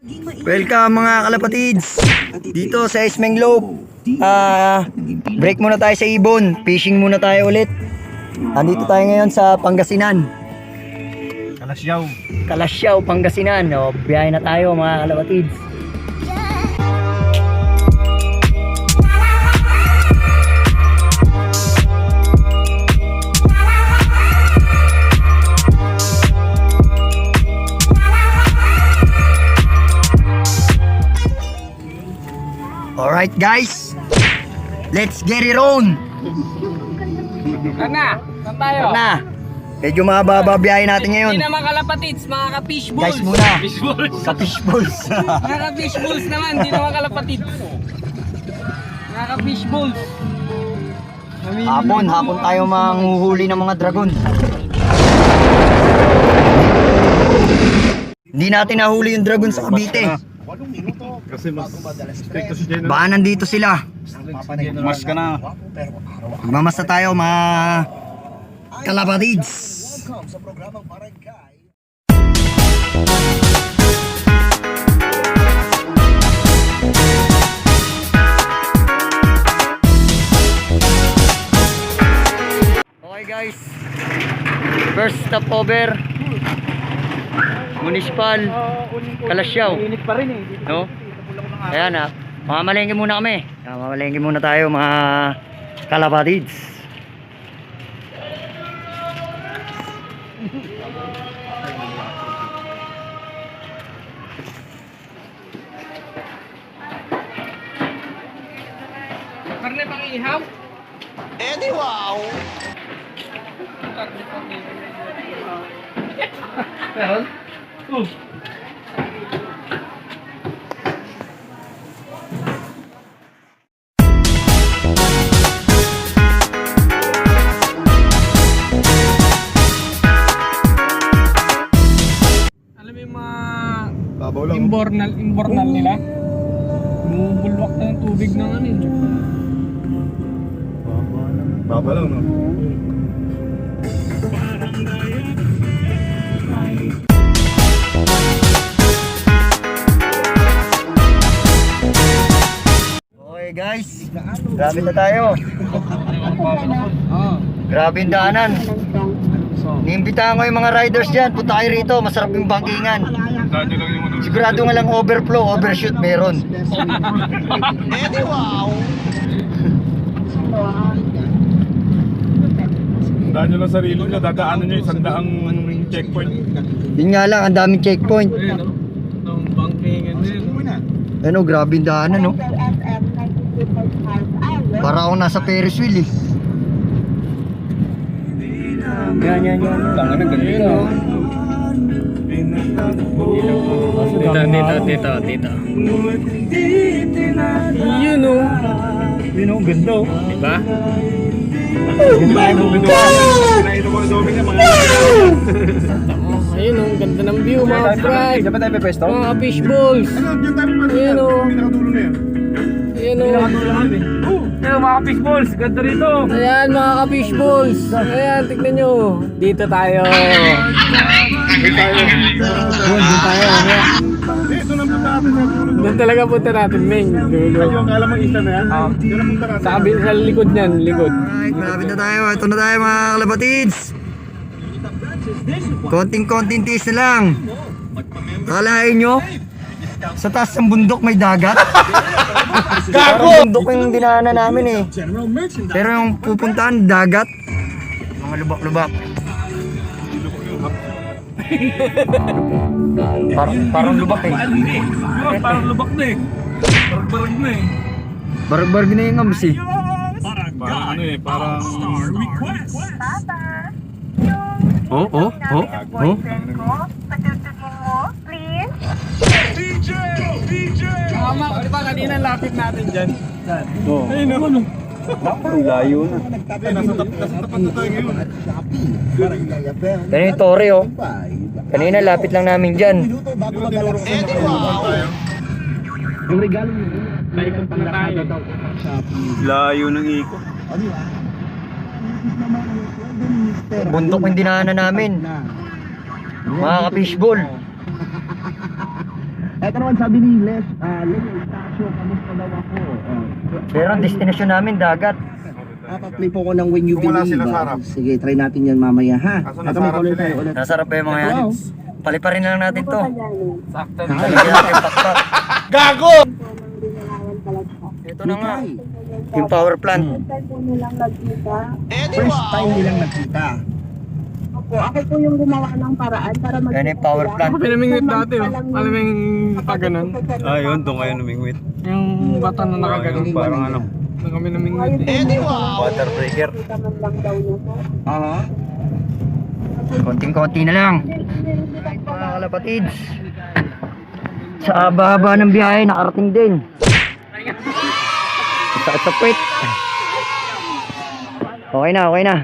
Welcome mga kalapatids dito sa Ismengloob. Break muna tayo sa ibon. Fishing muna tayo ulit. Andito tayo ngayon sa Pangasinan. Kalasyaw, Pangasinan. O, biyahe na tayo mga kalapatids. Alright guys, let's get it on. Saan tayo? Medyo mababa biyahe natin ngayon. Hindi naman kalapatids, mga ka-fishballs. Guys muna, ka-fishballs. Mga ka-fishballs naman, hindi naman kalapatids. Mga ka-fishballs. Hapon tayo manghuhuli ng mga dragon. Hindi natin nahuli yung dragon sa Cavite. Kasi mas stricto si Jenna. Baka nandito sila. Mas ka na. Magmamasa tayo mga kalapatids. Okay guys, first stopover Municipal Kalasyaw. Init pa rin eh. No? Ayan na. Mamamalengke muna kami. Mamamalengke muna tayo mga kalapatids. Karne pang ihaw? Eh di wow! Meron? Alam mo yung mga Babaw lang. imbornal nila? Bumubulwak na ng tubig ng ano yun. Baba lang, no? Okay guys, grabe na tayo. Grabe yung daanan. Niimbitahan ko yung mga riders dyan. Punta kayo rito, masarap yung bangkingan. Dahil lang yung ano. Sigurado nga lang overflow, overshoot meron. Eh di wow! Dahil nyo lang sarili nyo, dadaanan nyo isang daang checkpoint. Yun nga lang, ang daming checkpoint. Ayun o. Ang bangkingan din. Ano, grabe yung daanan, no? Para ako nasa Ferris wheel, eh. Yan. Tanga na ganito. Dito. Yun o. Yun o, ganda o. Diba? Pinaito ko na domin niya, mga Ayun o, ganda ng view mga friend. Dapat tayo pepesto? Mga fishballs. Ano, yung tayo pa Ayun o. pinakatulo na yan. Ayun o. Ayun, mga fishballs, ganda rito. Ayan mga ka-fishballs. Ayan, tignan nyo. Dito tayo. Doon tayo, ano? Ito na punta natin sa dulo. Doon talaga punta natin, Meng. Dulo. Yung kala mo isla na yan? Yun ang punta natin. Sa likod niyan, likod. Alright, malapit na tayo. Ito na tayo mga kalapatids. Konting tiis na lang. Kalahin nyo, sa taas ng bundok may dagat. Parang bundok yung dinaanan namin eh. Pero yung pupuntahan, dagat. Mga lubak-lubak. Parang lubak eh. Parang lubak na eh. Barag-barag na eh. Barag-barag na yung ams eh. Parang ano eh, parang... Oh. Tama, di ba kanina lapit natin dyan? Oo. Ayun o. Ang layo na. Nasa tapat na tayo ngayon. Yan yung tore oh. Kanina lapit lang namin dyan. Naikot pa na tayo. Layo ng ikot. Bundok yung dinaanan namin. Mga ka-fishball. Eto naman sabi ni Les Ignacio, kamusta daw ako? Pero ang destination namin, dagat. Pa-play po ko ng When You Kung wala Believe. sila sa harap. Sige, try natin yan mamaya ha. Kaso Eto nasa may harap color sila tayo eh. ulit. Nasarap pa yung mga yan. Paliparin na lang natin to. Sakto. Talagyan natin yung pakpak. Gago! Ito na nga. Yung power plant. First time nilang nagkita. Opo, ako po yung gumawa ng paraan para mag- Yan yung power plant. Pinamingwit dati, oh. Alam mo yung pagganon? Ayun, doon kayo namingwit. Yung bato na nakaganon. Parang ano, Doon kami namingwit. water breaker. lang daw niya po. Oo. Konting-konti na lang. Mga kalapatids. Sa haba-haba ng biyahe, nakarating din. Sakit sa puwit. Okay na, okay na.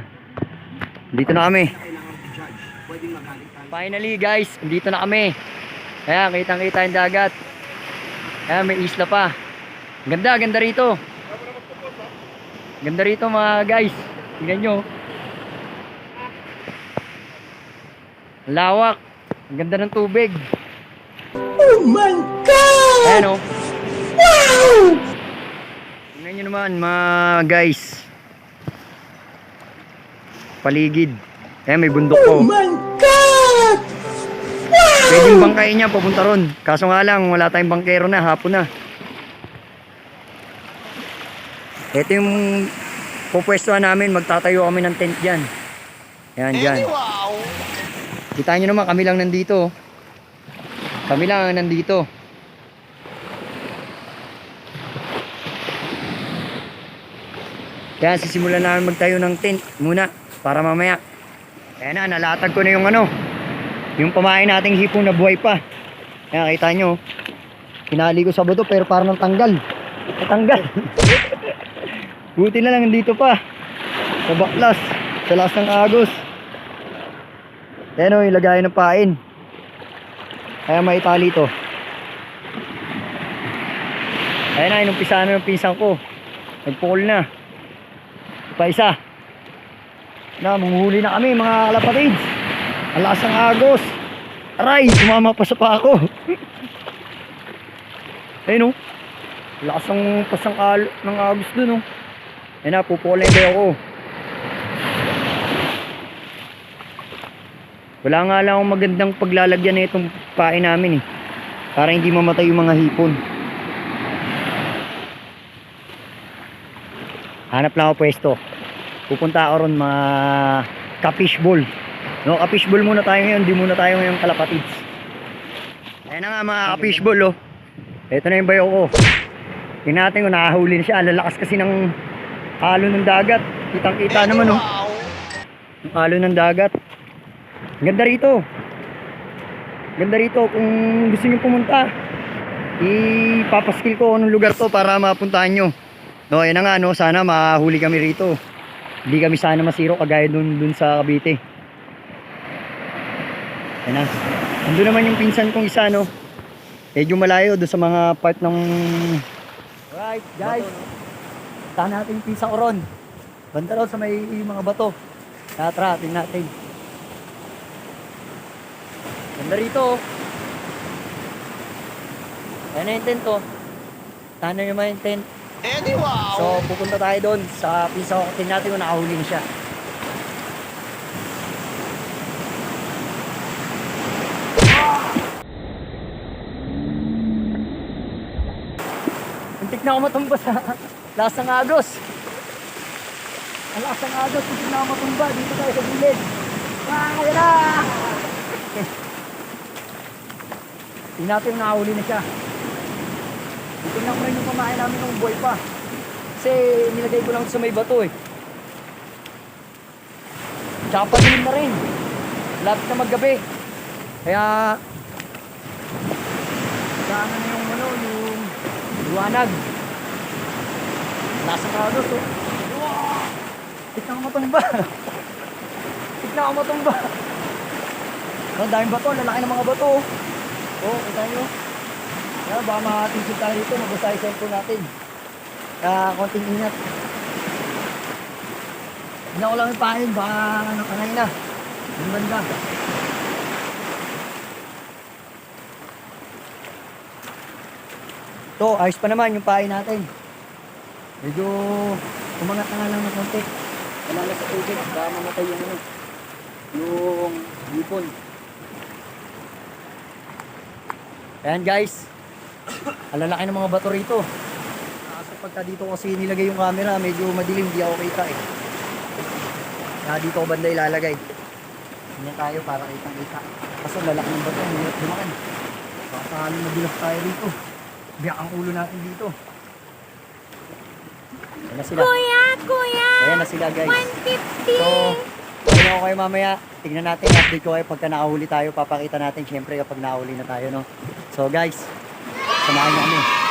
Dito na kami. Finally guys, dito na kami. Ayan, kitang-kita yung dagat. Ayan, may isla pa. Ganda, ganda rito. Ganda rito mga guys. Tingnan nyo. Lawak. Ang ganda ng tubig. Oh my God! Ayan o. Wow! Tingnan nyo naman mga guys. Paligid. Ayan, may bundok po. Oh my God! Wow! Pwedeng bangkain niya papunta ron. Kaso nga lang, wala tayong bangkero na. Hapon na. Ito yung pupwestuhan namin. Magtatayo kami ng tent dyan. Ayan, dyan. Kita nyo naman, kami lang nandito. Kami lang ang nandito. Kaya sisimulan namin magtayo ng tent muna para mamaya. Ayan na, nalatag ko na yung ano, yung pamain nating hipon na buhay pa. Ayan, kita nyo. Kinali ko sa buto pero parang natanggal. Natanggal. Buti na lang nandito pa. Sa baklas. Sa lakas ng agos. Ayan o, yung lagayan ng pain. Kaya may tali to. Ayan na, inumpisa na yung pinsan ko. Nagpukol na. Pa isa. Na, manguhuli na kami mga kalapatids. Ang lakas ng agos. Aray, tumama pa sa pa ako. Ayan o. Lakas ng pasang ng agos dun o. Ayan na, pupukol na yung bayo ko. Wala nga lang akong magandang paglalagyan na itong pain namin eh. Para hindi mamatay yung mga hipon. Hanap lang ako pwesto. Pupunta ako ron mga ka-fishball. No, ka-fishball muna tayo ngayon. Di muna tayo ngayon kalapatids. Ayan na nga mga ka-fishball oh. Ito na yung bayo ko. Tingnan natin kung nakahuli na siya. Lalakas kasi ng halo ng dagat. Kitang kita naman oh. Ang halo ng dagat. Ganda rito. Ganda rito. Kung gusto nyo pumunta, ipapaskil ko anong lugar to para mapuntahan nyo. No, ayan na nga no. Sana mahuli kami rito. Hindi kami sana masiro kagaya dun sa Cavite. Ayan na. Nandun naman yung pinsan kong isa no. Medyo malayo dun sa mga part ng... Alright guys. Tahan natin yung pinsan ko ron. Banda raw sa may mga bato. Tara, tingnan natin. Ganda rito oh. Ayan na yung tent oh. Tahan na naman yung tent. So pupunta tayo doon sa pinsa ko. Tingnan natin kung nakahuli na siya. Muntik na ako matumba sa lakas ng agos. Ang lakas ng agos, muntik na ako matumba. Dito tayo sa gilid. Ayan na! Tingnan natin kung nakahuli na siya. Tingnan ko rin yung pamain namin ng buhay pa. Kasi nilagay ko lang sa may bato eh. Tsaka padilim na rin. Lapit na maggabi. Kaya sana na yung ano, yung liwanag. Nasa kagos oh. Tignan ko matumba. Tignan ko matumba. Ang daming bato, lalaki ng mga bato oh. Oh, kita nyo. Kaya baka makatisip tayo dito, mabasa yung cellphone natin. Kaya konting ingat. Hindi ko lang ipahin, baka ano, kanay na. Yung banda. To, ayos pa naman yung pain natin. Medyo umangat na nga lang ng konti. Wala na sa tubig, baka mamatay yung ano, yung hipon. Ayan guys, alalaki ng mga bato rito. Kaso pagka dito kasi nilagay yung camera, medyo madilim, di ako kita eh. Kaya dito ko banda ilalagay. Hindi tayo para kitang-kita. Kaso lalaki ng bato, hindi dumaan. Baka sakaling mabilas tayo rito. Biyak ang ulo natin dito. Ayan na sila. Kuya! Ayan na sila guys. 150! So, tignan ko kayo mamaya. Tignan natin, update ko kayo pagka nakahuli tayo. Papakita natin syempre kapag nakahuli na tayo, no? So guys, samahan nyo kami.